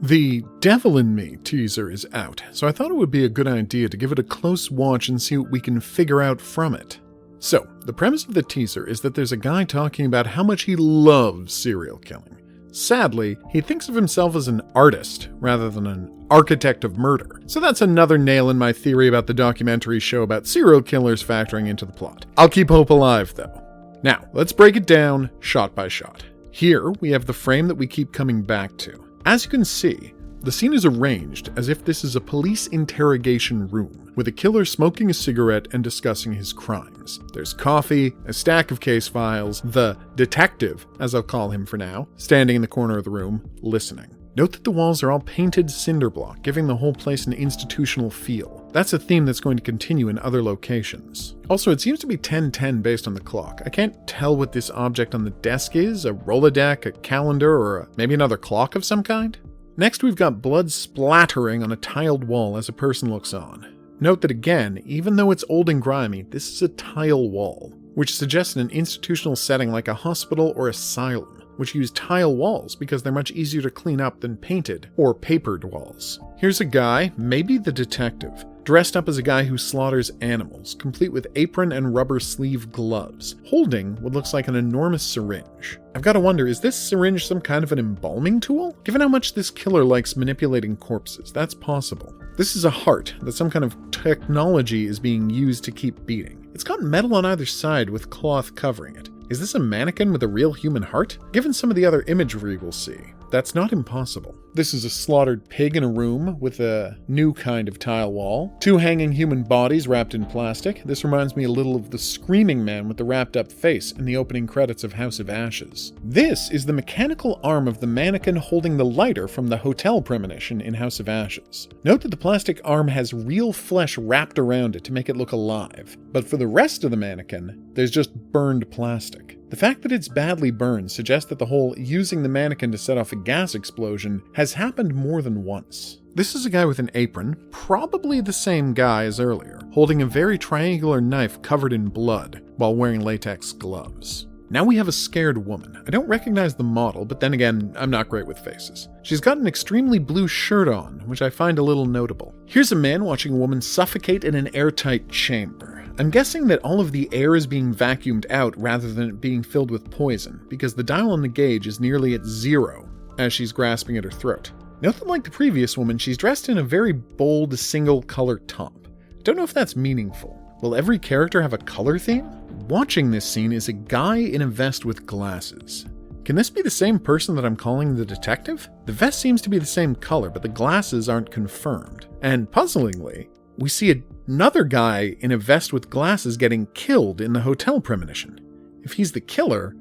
The Devil in Me teaser is out, so I thought it would be a good idea to give it a close watch and see what we can figure out from it. So, the premise of the teaser is that there's a guy talking about how much he loves serial killing. Sadly, he thinks of himself as an artist rather than an architect of murder. So that's another nail in my theory about the documentary show about serial killers factoring into the plot. I'll keep hope alive, though. Now, let's break it down shot by shot. Here, we have the frame that we keep coming back to. As you can see, the scene is arranged as if this is a police interrogation room, with a killer smoking a cigarette and discussing his crimes. There's coffee, a stack of case files, the detective, as I'll call him for now, standing in the corner of the room, listening. Note that the walls are all painted cinder block, giving the whole place an institutional feel. That's a theme that's going to continue in other locations. Also, it seems to be 10:10 based on the clock. I can't tell what this object on the desk is, a Rolodeck, a calendar, or maybe another clock of some kind. Next, we've got blood splattering on a tiled wall as a person looks on. Note that again, even though it's old and grimy, this is a tile wall, which suggests an institutional setting like a hospital or asylum, which use tile walls because they're much easier to clean up than painted or papered walls. Here's a guy, maybe the detective, dressed up as a guy who slaughters animals, complete with apron and rubber sleeve gloves, holding what looks like an enormous syringe. I've got to wonder, is this syringe some kind of an embalming tool? Given how much this killer likes manipulating corpses, that's possible. This is a heart that some kind of technology is being used to keep beating. It's got metal on either side with cloth covering it. Is this a mannequin with a real human heart? Given some of the other imagery we'll see, that's not impossible. This is a slaughtered pig in a room with a new kind of tile wall. Two hanging human bodies wrapped in plastic. This reminds me a little of the screaming man with the wrapped up face in the opening credits of House of Ashes. This is the mechanical arm of the mannequin holding the lighter from the hotel premonition in House of Ashes. Note that the plastic arm has real flesh wrapped around it to make it look alive. But for the rest of the mannequin, there's just burned plastic. The fact that it's badly burned suggests that the whole using the mannequin to set off a gas explosion has happened more than once. This is a guy with an apron, probably the same guy as earlier, holding a very triangular knife covered in blood while wearing latex gloves. Now we have a scared woman. I don't recognize the model, but then again, I'm not great with faces. She's got an extremely blue shirt on, which I find a little notable. Here's a man watching a woman suffocate in an airtight chamber. I'm guessing that all of the air is being vacuumed out rather than it being filled with poison, because the dial on the gauge is nearly at 0 as she's grasping at her throat. Note that like the previous woman, she's dressed in a very bold single-color top. Don't know if that's meaningful. Will every character have a color theme? Watching this scene is a guy in a vest with glasses. Can this be the same person that I'm calling the detective? The vest seems to be the same color, but the glasses aren't confirmed. And puzzlingly, we see another guy in a vest with glasses getting killed in the hotel premonition. If he's the killer,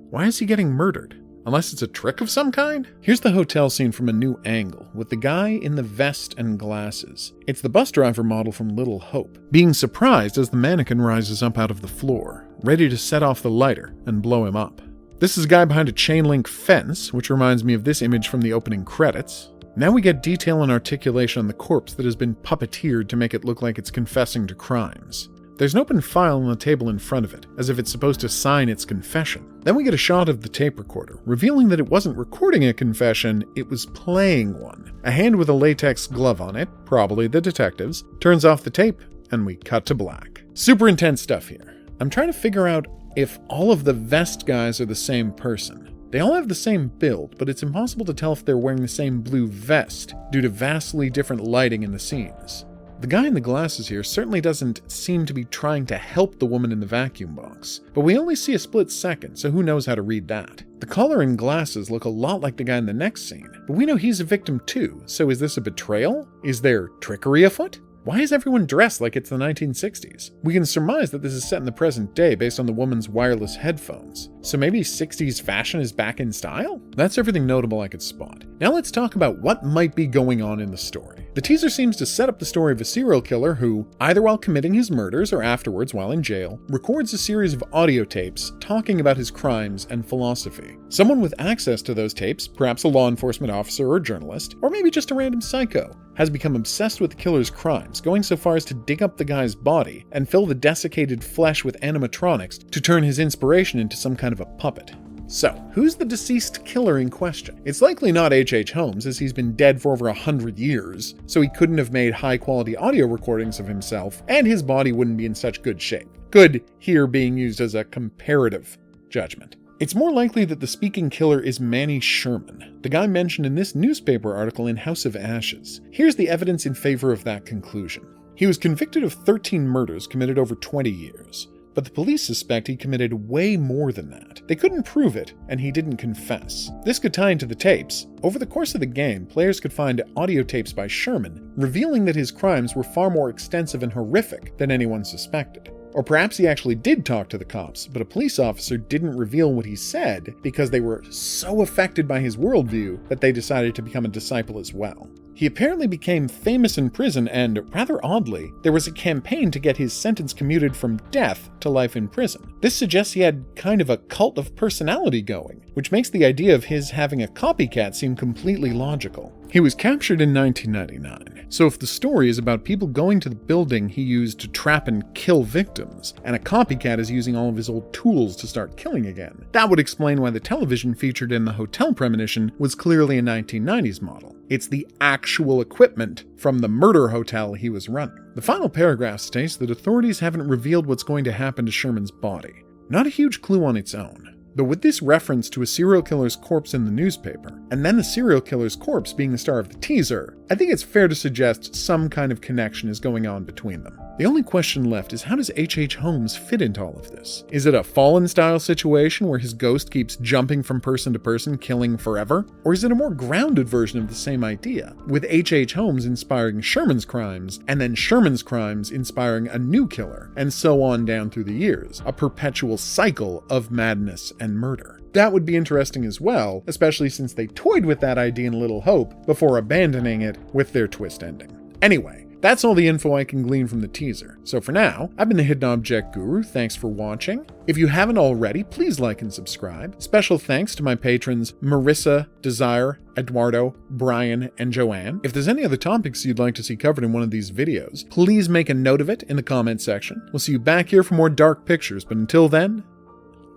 why is he getting murdered? Unless it's a trick of some kind? Here's the hotel scene from a new angle, with the guy in the vest and glasses. It's the bus driver model from Little Hope, being surprised as the mannequin rises up out of the floor, ready to set off the lighter and blow him up. This is a guy behind a chain link fence, which reminds me of this image from the opening credits. Now we get detail and articulation on the corpse that has been puppeteered to make it look like it's confessing to crimes. There's an open file on the table in front of it, as if it's supposed to sign its confession. Then we get a shot of the tape recorder, revealing that it wasn't recording a confession, it was playing one. A hand with a latex glove on it, probably the detective's, turns off the tape, and we cut to black. Super intense stuff here. I'm trying to figure out if all of the vest guys are the same person. They all have the same build, but it's impossible to tell if they're wearing the same blue vest due to vastly different lighting in the scenes. The guy in the glasses here certainly doesn't seem to be trying to help the woman in the vacuum box, but we only see a split second, so who knows how to read that. The caller in glasses look a lot like the guy in the next scene, but we know he's a victim too, so is this a betrayal? Is there trickery afoot? Why is everyone dressed like it's the 1960s? We can surmise that this is set in the present day based on the woman's wireless headphones. So maybe 60s fashion is back in style? That's everything notable I could spot. Now let's talk about what might be going on in the story. The teaser seems to set up the story of a serial killer who, either while committing his murders or afterwards while in jail, records a series of audio tapes talking about his crimes and philosophy. Someone with access to those tapes, perhaps a law enforcement officer or journalist, or maybe just a random psycho, has become obsessed with the killer's crimes, going so far as to dig up the guy's body and fill the desiccated flesh with animatronics to turn his inspiration into some kind of a puppet. So, who's the deceased killer in question? It's likely not H.H. Holmes, as he's been dead for over 100 years, so he couldn't have made high-quality audio recordings of himself, and his body wouldn't be in such good shape. Good here being used as a comparative judgment. It's more likely that the speaking killer is Manny Sherman, the guy mentioned in this newspaper article in House of Ashes. Here's the evidence in favor of that conclusion. He was convicted of 13 murders committed over 20 years. But the police suspect he committed way more than that. They couldn't prove it, and he didn't confess. This could tie into the tapes. Over the course of the game, players could find audio tapes by Sherman, revealing that his crimes were far more extensive and horrific than anyone suspected. Or perhaps he actually did talk to the cops, but a police officer didn't reveal what he said because they were so affected by his worldview that they decided to become a disciple as well. He apparently became famous in prison and, rather oddly, there was a campaign to get his sentence commuted from death to life in prison. This suggests he had kind of a cult of personality going, which makes the idea of his having a copycat seem completely logical. He was captured in 1999, so if the story is about people going to the building he used to trap and kill victims, and a copycat is using all of his old tools to start killing again, that would explain why the television featured in the hotel premonition was clearly a 1990s model. It's the actual equipment from the murder hotel he was running. The final paragraph states that authorities haven't revealed what's going to happen to Sherman's body. Not a huge clue on its own. But with this reference to a serial killer's corpse in the newspaper, and then the serial killer's corpse being the star of the teaser, I think it's fair to suggest some kind of connection is going on between them. The only question left is, how does H.H. Holmes fit into all of this? Is it a Fallen-style situation where his ghost keeps jumping from person to person, killing forever? Or is it a more grounded version of the same idea, with H.H. Holmes inspiring Sherman's crimes, and then Sherman's crimes inspiring a new killer, and so on down through the years, a perpetual cycle of madness and murder? That would be interesting as well, especially since they toyed with that idea in Little Hope before abandoning it with their twist ending. Anyway, that's all the info I can glean from the teaser. So for now, I've been the Hidden Object Guru. Thanks for watching. If you haven't already, please like and subscribe. Special thanks to my patrons Marissa, Desire, Eduardo, Brian, and Joanne. If there's any other topics you'd like to see covered in one of these videos, please make a note of it in the comment section. We'll see you back here for more dark pictures, but until then,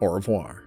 au revoir.